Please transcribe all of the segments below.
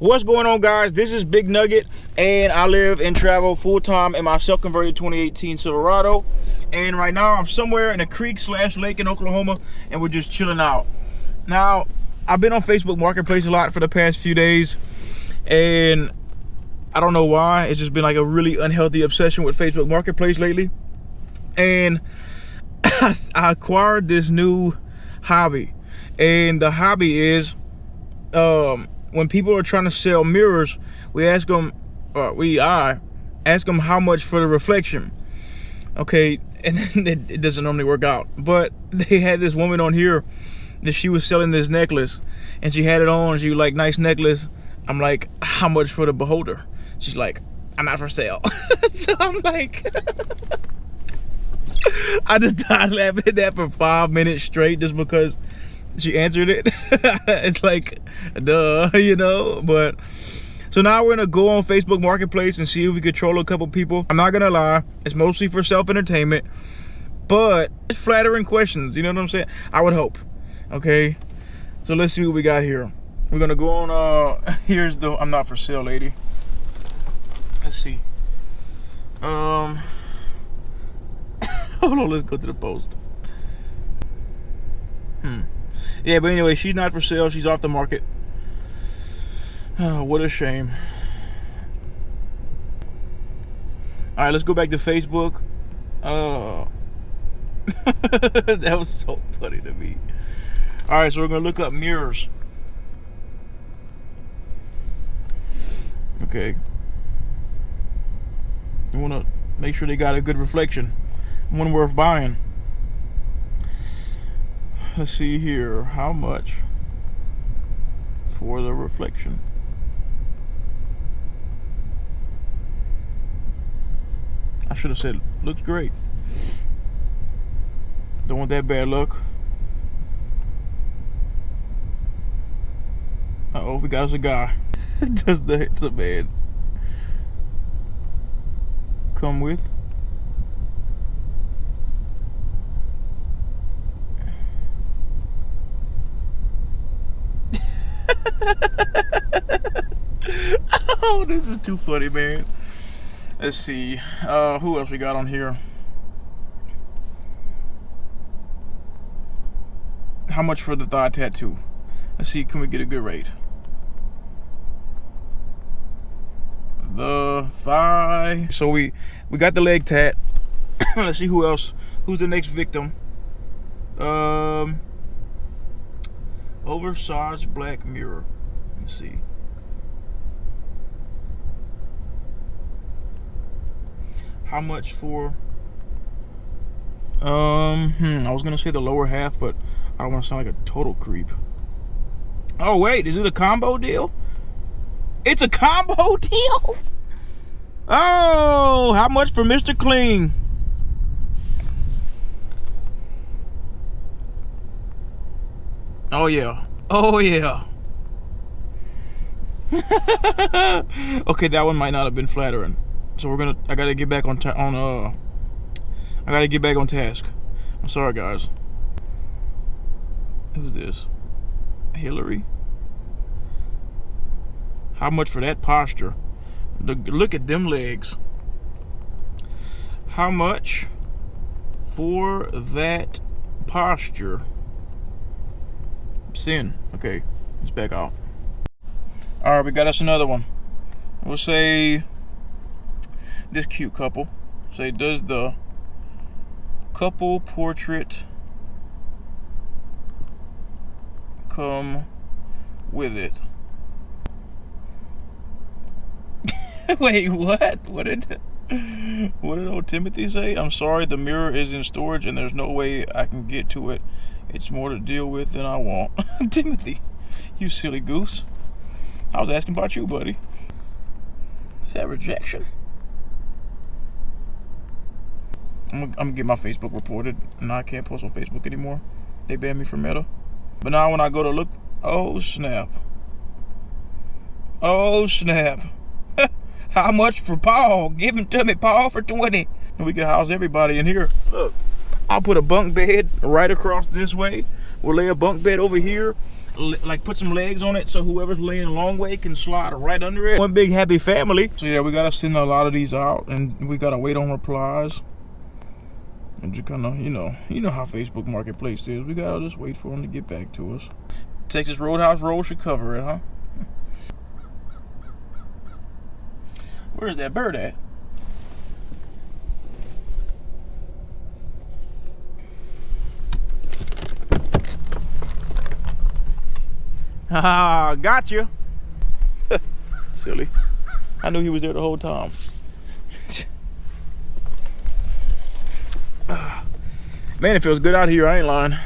What's going on, guys? This is Big Nugget, and I live and travel full-time in my self-converted 2018 Silverado. And right now I'm somewhere in a creek/lake in Oklahoma, and we're just chilling out. Now, I've been on Facebook Marketplace a lot for the past few days, and I don't know why. It's just been like a really unhealthy obsession with Facebook Marketplace lately. And I acquired this new hobby, and the hobby is when people are trying to sell mirrors, I ask them how much for the reflection. Okay, and then it doesn't normally work out. But they had this woman on here that she was selling this necklace, and she had it on. She was like, "Nice necklace." I'm like, "How much for the beholder?" She's like, "I'm not for sale." So I'm like, I just died laughing at that for 5 minutes straight just because she answered it. It's like, duh, you know. But so now we're gonna go on Facebook Marketplace and see if we can troll a couple people. I'm not gonna lie, it's mostly for self-entertainment, but it's flattering questions, you know what I'm saying? I would hope. Okay, so let's see what we got here. We're gonna go on here's the "I'm not for sale" lady. Let's see. Hold on, let's go to the post. Yeah, but anyway, she's not for sale. She's off the market. Oh, what a shame. All right, let's go back to Facebook. That was so funny to me. All right, so we're gonna look up mirrors. Okay. You wanna make sure they got a good reflection, one worth buying. Let's see here, how much for the reflection? I should have said looks great. Don't want that bad luck. Uh-oh, we got us a guy. Does the bad come with? Oh, this is too funny, man. Let's see, who else we got on here? How much for the thigh tattoo? Let's see, can we get a good rate? The thigh. So we got the leg tat. Let's see who else. Who's the next victim? Oversized black mirror. Let's see. How much for? I was gonna say the lower half, but I don't want to sound like a total creep. Oh wait, is it a combo deal? It's a combo deal? Oh, how much for Mr. Clean? Oh yeah. Oh yeah. Okay, that one might not have been flattering. So I gotta get back on task. I'm sorry, guys. Who's this? Hillary? How much for that posture? Look at them legs. How much for that posture? Sin. Okay, let's back out. All right, we got us another one. We'll say this cute couple. Say, does the couple portrait come with it? Wait, what? What did old Timothy say? I'm sorry, the mirror is in storage and there's no way I can get to it. It's more to deal with than I want. Timothy, you silly goose. I was asking about you, buddy. Is that rejection? I'm gonna get my Facebook reported, and I can't post on Facebook anymore. They banned me from Meta. But now when I go to look, oh snap. Oh snap. How much for Paul? Give him to me, Paul, for 20. And we can house everybody in here. Look, I'll put a bunk bed right across this way. We'll lay a bunk bed over here, like put some legs on it so whoever's laying a long way can slide right under it. One big happy family. So yeah, we gotta send a lot of these out, and we gotta wait on replies. And just kind of, you know how Facebook Marketplace is. We gotta just wait for them to get back to us. Texas Roadhouse Roll should cover it, huh? Where's that bird at? Ah, got you. Silly. I knew he was there the whole time. Man, it feels good out here, I ain't lying.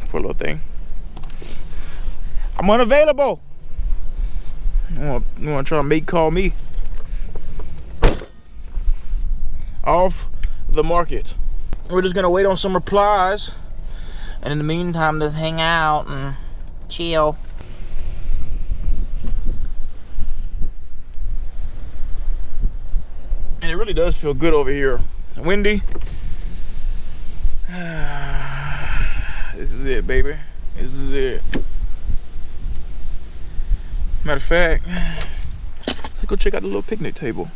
Poor little thing. I'm unavailable. You want to try to call me off the market. We're just gonna wait on some replies, and in the meantime, just hang out and chill. And it really does feel good over here. Windy. This is it, baby. This is it. Matter of fact, let's go check out the little picnic table.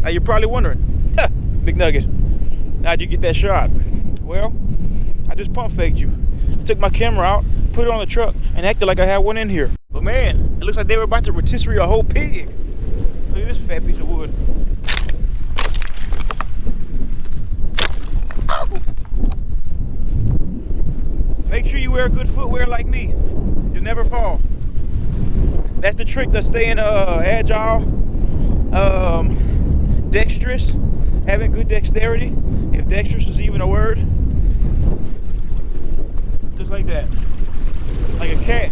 Now you're probably wondering, Big Nugget, how'd you get that shot? Well, I just pump faked you. I took my camera out, put it on the truck, and acted like I had one in here. But man, it looks like they were about to rotisserie a whole pig. Look at this fat piece of wood. Make sure you wear good footwear like me. You'll never fall. That's the trick to staying agile, dexterous, having good dexterity, if dexterous is even a word. Just like that, like a cat.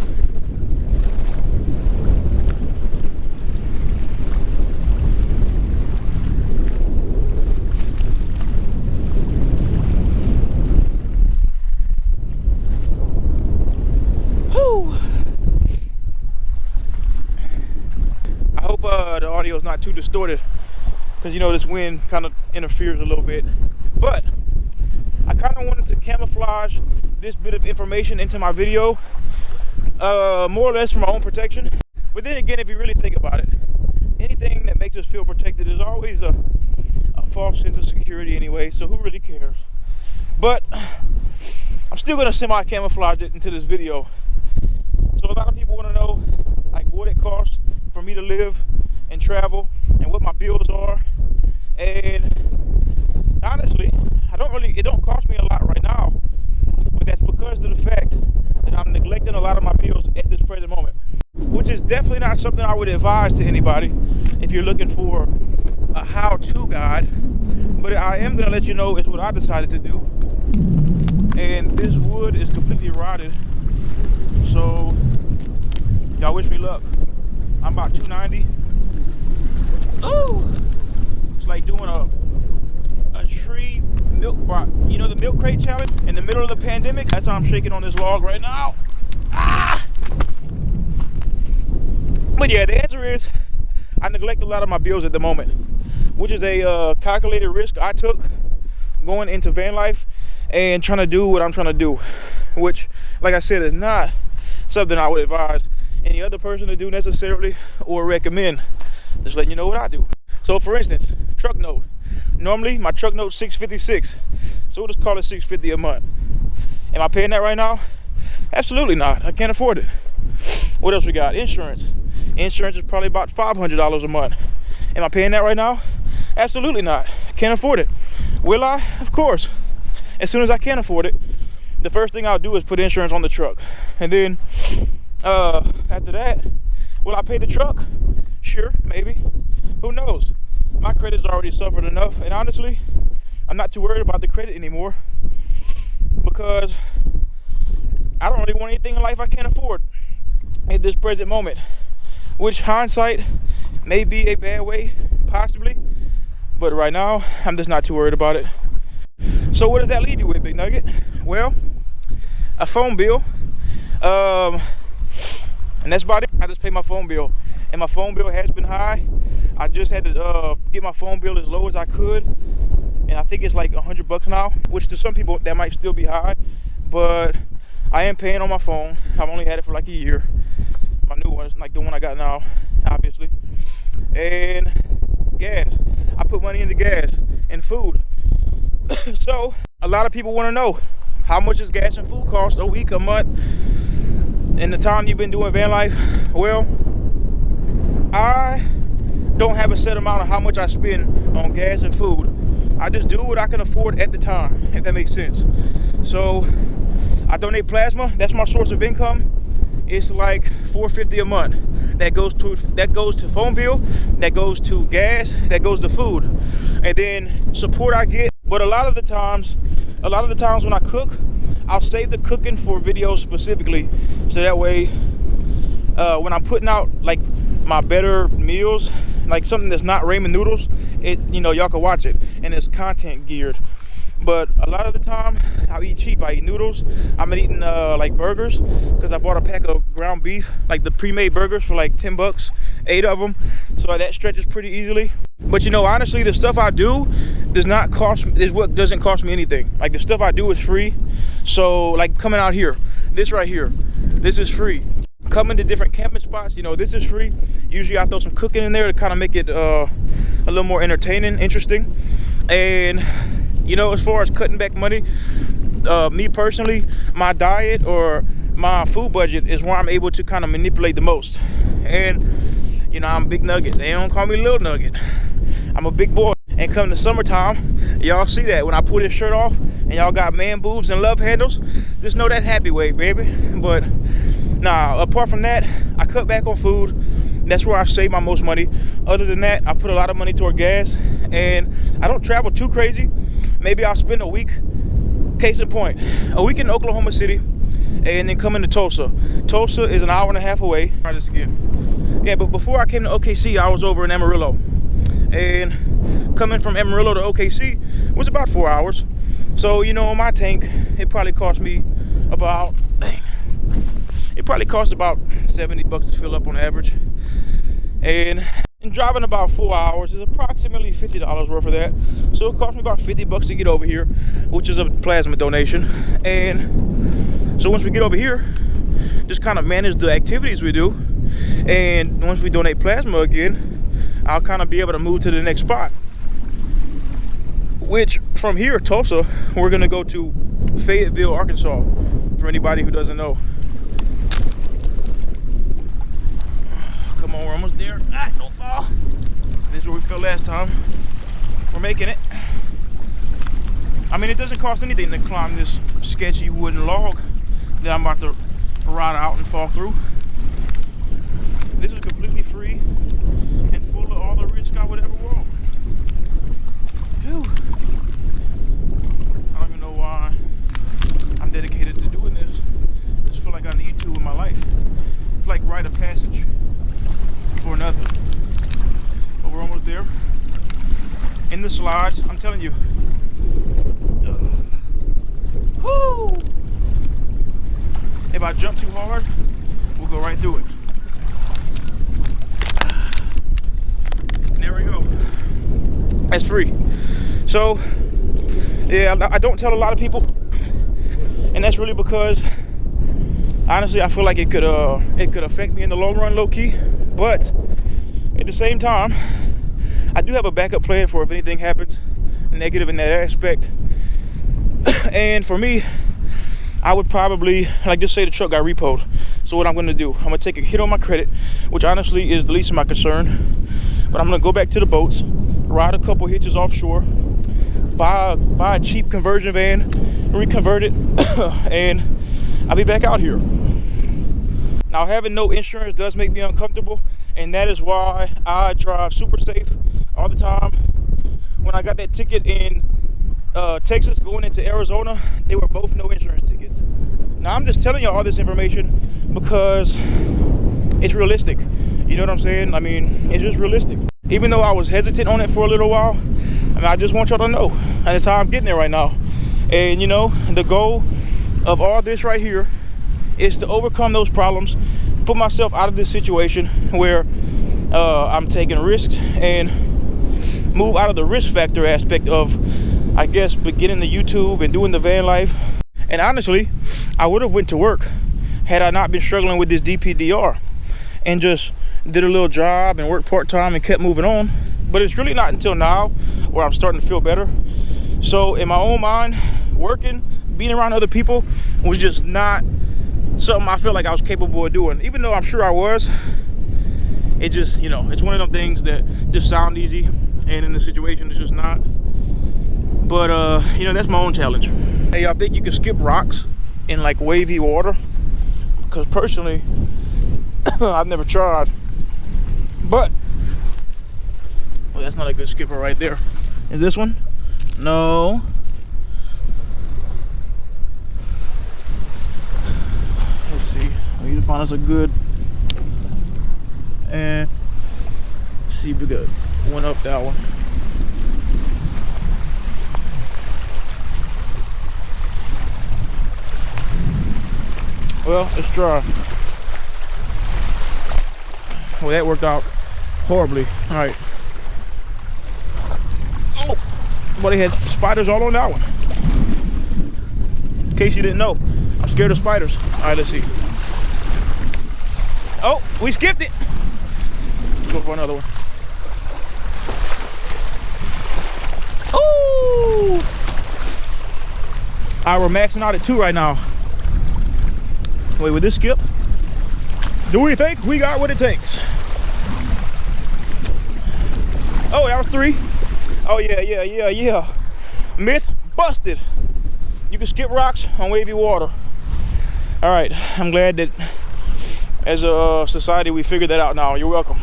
Whew. I hope the audio is not too distorted, because you know this wind kind of interferes a little bit. But I kind of wanted to camouflage this bit of information into my video, more or less for my own protection. But then again, if you really think about it, anything that makes us feel protected is always a false sense of security anyway, so who really cares? But I'm still gonna semi-camouflage it into this video. So a lot of people want to know like what it costs for me to live and travel and what my bills are. And honestly, it don't cost me a lot right now, but that's because of the fact that I'm neglecting a lot of my bills at this present moment, which is definitely not something I would advise to anybody if you're looking for a how-to guide. But I am gonna let you know it's what I decided to do. And this wood is completely rotted, so y'all wish me luck. I'm about 290. Ooh! It's like doing a tree milk bar. You know the milk crate challenge in the middle of the pandemic? That's how I'm shaking on this log right now. Ah! But yeah, the answer is I neglect a lot of my bills at the moment, which is a calculated risk I took going into van life and trying to do what I'm trying to do, which, like I said, is not something I would advise any other person to do necessarily or recommend. Just letting you know what I do. So for instance, truck note. Normally my truck note's $656, so we'll just call it $650 a month. Am I paying that right now? Absolutely not. I can't afford it. What else we got? Insurance. Insurance is probably about $500 a month. Am I paying that right now? Absolutely not. I can't afford it. Will I? Of course. As soon as I can afford it, the first thing I'll do is put insurance on the truck. And then after that, will I pay the truck? Sure, maybe. who knows? My credit's already suffered enough, and honestly, I'm not too worried about the credit anymore because I don't really want anything in life I can't afford at this present moment. Which hindsight may be a bad way, possibly, but right now I'm just not too worried about it. So what does that leave you with, Big Nugget? Well, a phone bill, and that's about it. I just pay my phone bill, and my phone bill has been high. I just had to get my phone bill as low as I could, and I think it's like $100 now, which to some people that might still be high, but I am paying on my phone. I've only had it for like a year. My new one is like the one I got now, obviously. And gas. I put money into gas and food. So a lot of people want to know, how much does gas and food cost a week, a month, in the time you've been doing van life? Well, I don't have a set amount of how much I spend on gas and food. I just do what I can afford at the time, if that makes sense. So I donate plasma. That's my source of income. It's like $4.50 a month. That goes to phone bill, that goes to gas, that goes to food, and then support I get. But a lot of the times when I cook, I'll save the cooking for videos specifically, so that way when I'm putting out like my better meals, like something that's not ramen noodles, y'all can watch it and it's content geared. But a lot of the time I'll eat cheap. I eat noodles. I've been eating like burgers, because I bought a pack of ground beef, like the pre-made burgers, for like $10, 8 of them, so that stretches pretty easily. But honestly, the stuff I do doesn't cost me anything. Like the stuff I do is free. So like coming out here, this right here, this is free. Coming to different camping spots, this is free. Usually I throw some cooking in there to kind of make it a little more entertaining, interesting. And as far as cutting back money, me personally, my diet or my food budget is where I'm able to kind of manipulate the most. And I'm Big Nugget. They don't call me Little Nugget. I'm a big boy. And come the summertime, y'all see that when I pull this shirt off and y'all got man boobs and love handles, just know that happy weight, baby. But nah, apart from that, I cut back on food. That's where I save my most money. Other than that, I put a lot of money toward gas, and I don't travel too crazy. Maybe I'll spend a week, case in point, a week in Oklahoma City, and then come into Tulsa. Tulsa is an hour and a half away. Try this again. Yeah, but before I came to OKC, I was over in Amarillo. And coming from Amarillo to OKC was about 4 hours. So, on my tank, it probably cost me about, it probably cost about $70 to fill up on average. And driving about 4 hours is approximately $50 worth of that. So it cost me about $50 to get over here, which is a plasma donation. And so once we get over here, just kind of manage the activities we do. And once we donate plasma again, I'll kind of be able to move to the next spot. Which from here, Tulsa, we're gonna go to Fayetteville, Arkansas, for anybody who doesn't know. Come on, we're almost there. Don't fall. This is where we fell last time. We're making it. I mean, it doesn't cost anything to climb this sketchy wooden log that I'm about to ride out and fall through. This is completely free and full of all the risk I would ever want. Phew. I don't even know why I'm dedicated to doing this. I just feel like I need to in my life. It's like rite of passage for nothing. But we're almost there. In the slides, I'm telling you. Woo! If I jump too hard, we'll go right through it. And there we go. That's free. So, yeah, I don't tell a lot of people, and that's really because honestly, I feel like it could affect me in the long run, low key. But at the same time, I do have a backup plan for if anything happens negative in that aspect. And for me, I would probably, like, just say the truck got repoed. So what I'm gonna do, I'm gonna take a hit on my credit, which honestly is the least of my concern. But I'm gonna go back to the boats, ride a couple hitches offshore, buy a cheap conversion van, reconvert it, and I'll be back out here. Now, having no insurance does make me uncomfortable, and that is why I drive super safe all the time. When I got that ticket in Texas going into Arizona, they were both no insurance tickets. Now I'm just telling you all this information because it's realistic. You know what I'm saying? I mean, it's just realistic. Even though I was hesitant on it for a little while, I mean, I just want y'all to know, and that's how I'm getting there right now. And you know, the goal of all this right here is to overcome those problems, put myself out of this situation where I'm taking risks, and move out of the risk factor aspect of, I guess, beginning the YouTube and doing the van life. And honestly, I would have went to work had I not been struggling with this DPDR, and just did a little job and worked part-time and kept moving on. But it's really not until now where I'm starting to feel better. So in my own mind, working, being around other people was just not something I feel like I was capable of doing, even though I'm sure I was. It just, you know, it's one of them things that just sound easy, and in the situation it's just not. But you know, that's my own challenge. Hey, I think you can skip rocks in like wavy water, because personally I've never tried. But well, that's not a good skipper right there. Is this one? No. Let's see. We need to find us a good, and see if we got one up that one. Well, let's try. Well, that worked out horribly. All right. Oh, well, they had spiders all on that one. In case you didn't know, I'm scared of spiders. All right, let's see. Oh, we skipped it. Let's go for another one. Oh! All right, we're maxing out at 2 right now. Wait, with this skip, do we think we got what it takes? Oh, that was 3. Oh yeah. Myth busted. You can skip rocks on wavy water. All right, I'm glad that as a society we figured that out now. You're welcome.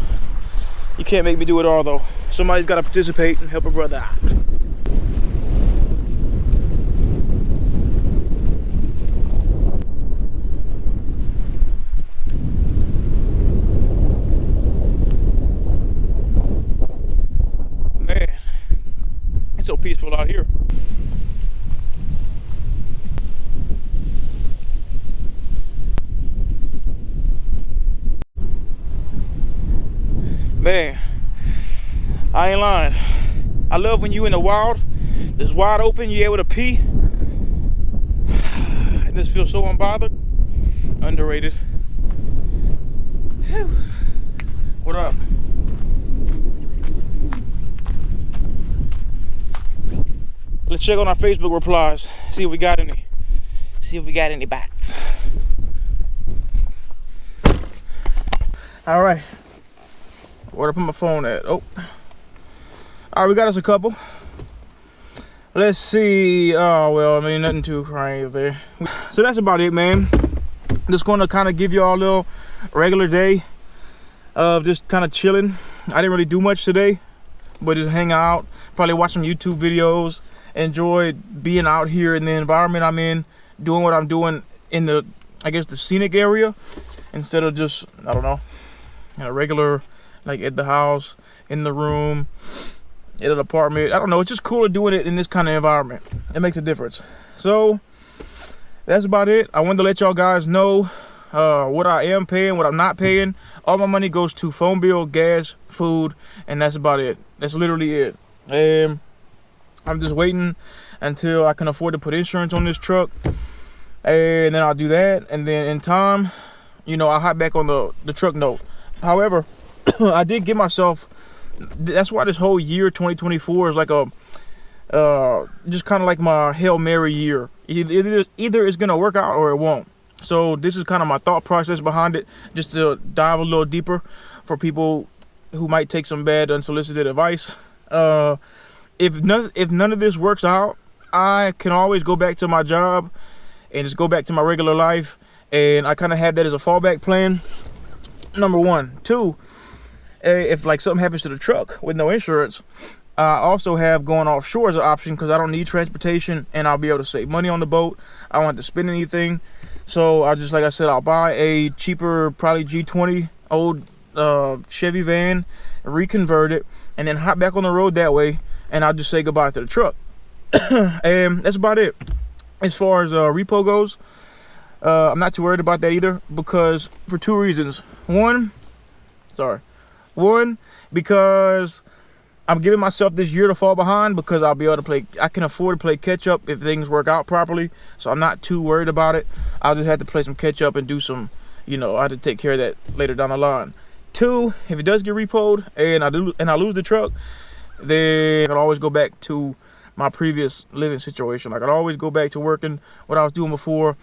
You can't make me do it all though. Somebody's got to participate and help a brother out. So peaceful out here. Man, I ain't lying. I love when you in the wild, it's wide open, you're able to pee. And this feels so unbothered. Underrated. Whew. What up? Let's check on our Facebook replies. See if we got any. See if we got any bats. All right. Where did I put my phone at? Oh. All right, we got us a couple. Let's see. Oh, well, I mean, nothing too crazy there. So that's about it, man. Just going to kind of give y'all a little regular day of just kind of chilling. I didn't really do much today, but just hang out, probably watch some YouTube videos, enjoy being out here in the environment I'm in, doing what I'm doing in the, I guess, the scenic area, instead of just, I don't know, regular, like at the house, in the room, in an apartment. I don't know, it's just cooler doing it in this kind of environment. It makes a difference. So that's about it. I wanted to let y'all guys know what I am paying, what I'm not paying. All my money goes to phone bill, gas, food, and that's about it. That's literally it. I'm just waiting until I can afford to put insurance on this truck, and then I'll do that. And then in time, you know, I'll hop back on the truck note. However, I did give myself, that's why this whole year 2024 is like a just kind of like my Hail Mary year. Either it's gonna work out or it won't. So this is kind of my thought process behind it, just to dive a little deeper for people who might take some bad unsolicited advice. If none of this works out, I can always go back to my job and just go back to my regular life, and I kind of had that as a fallback plan. Number one. 2, if like something happens to the truck with no insurance, I also have going offshore as an option because I don't need transportation and I'll be able to save money on the boat. I don't have to spend anything. So I just, like I said, I'll buy a cheaper, probably G20 old Chevy van, reconvert it, and then hop back on the road that way, and I'll just say goodbye to the truck. And that's about it. As far as repo goes, I'm not too worried about that either, because for two reasons. One, because I'm giving myself this year to fall behind, because I'll be able to play, I can afford to play catch up if things work out properly. So I'm not too worried about it. I'll just have to play some catch up and do some, you know, I have to take care of that later down the line. Two, if it does get repoed and I lose the truck, then I can always go back to my previous living situation. I could always go back to working what I was doing before.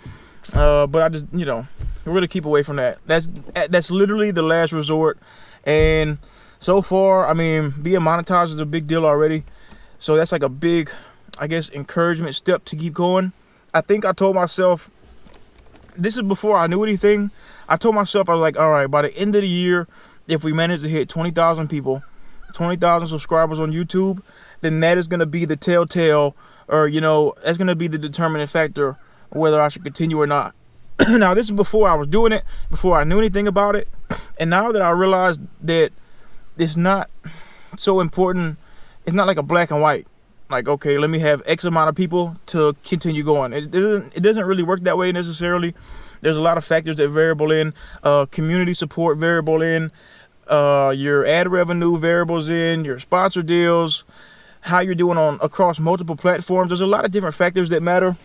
But I just, you know, really keep away from that. That's literally the last resort. And so far, I mean, being monetized is a big deal already. So that's like a big, I guess, encouragement step to keep going. I think I told myself, this is before I knew anything. I told myself, I was like, all right, by the end of the year, if we manage to hit 20,000 people, 20,000 subscribers on YouTube, then that is going to be the telltale, or, you know, that's going to be the determining factor whether I should continue or not. Now, this is before I was doing it, before I knew anything about it. And now that I realized that it's not so important, it's not like a black and white. Like, okay, let me have X amount of people to continue going. It doesn't really work that way necessarily. There's a lot of factors that variable in, community support variable in, your ad revenue variables in, your sponsor deals, how you're doing on across multiple platforms. There's a lot of different factors that matter.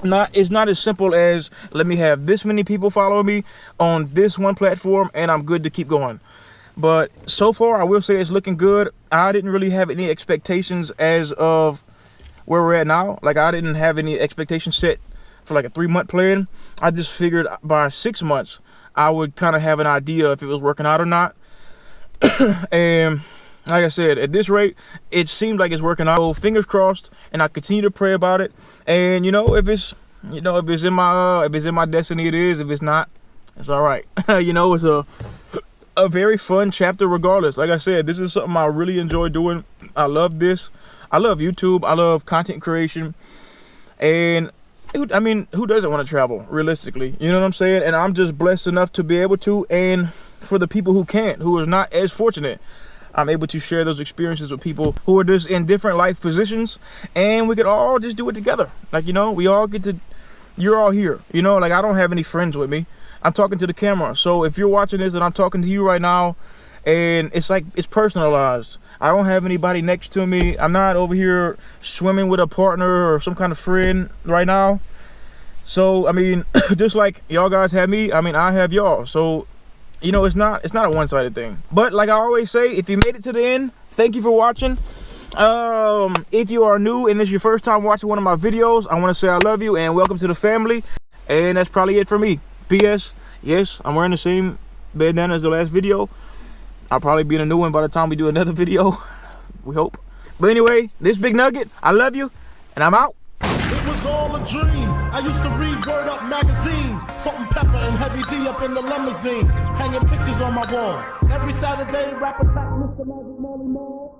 It's not as simple as, let me have this many people follow me on this one platform and I'm good to keep going. But so far, I will say it's looking good. I didn't really have any expectations as of where we're at now. Like, I didn't have any expectations set for like a 3-month plan. I just figured by 6 months, I would kind of have an idea if it was working out or not. And like I said, at this rate, it seems like it's working out. So fingers crossed, and I continue to pray about it. And you know, if it's in my destiny, it is. If it's not, it's all right. You know, it's a very fun chapter regardless. Like I said, this is something I really enjoy doing. I love this. I love YouTube. I love content creation. And I mean, who doesn't want to travel realistically? You know what I'm saying? And I'm just blessed enough to be able to. And for the people who can't, who are not as fortunate, I'm able to share those experiences with people who are just in different life positions, and we could all just do it together. Like, you know, we all get to, you're all here, you know, like I don't have any friends with me. I'm talking to the camera. So if you're watching this and I'm talking to you right now, and it's like, it's personalized. I don't have anybody next to me. I'm not over here swimming with a partner or some kind of friend right now. So, I mean, just like y'all guys have me, I mean, I have y'all. So, you know, it's not a one-sided thing. But like I always say, if you made it to the end, thank you for watching. If you are new and this is your first time watching one of my videos, I want to say I love you and welcome to the family. And that's probably it for me. P.S. Yes, I'm wearing the same bandana as the last video. I'll probably be in a new one by the time we do another video. We hope. But anyway, this Big Nugget, I love you, and I'm out. It was all a dream. I used to read Word Up magazine. Salt and Pepper and Heavy D up in the limousine. Hanging pictures on my wall. Every Saturday, rap attack Mr. Magic Molly Mall.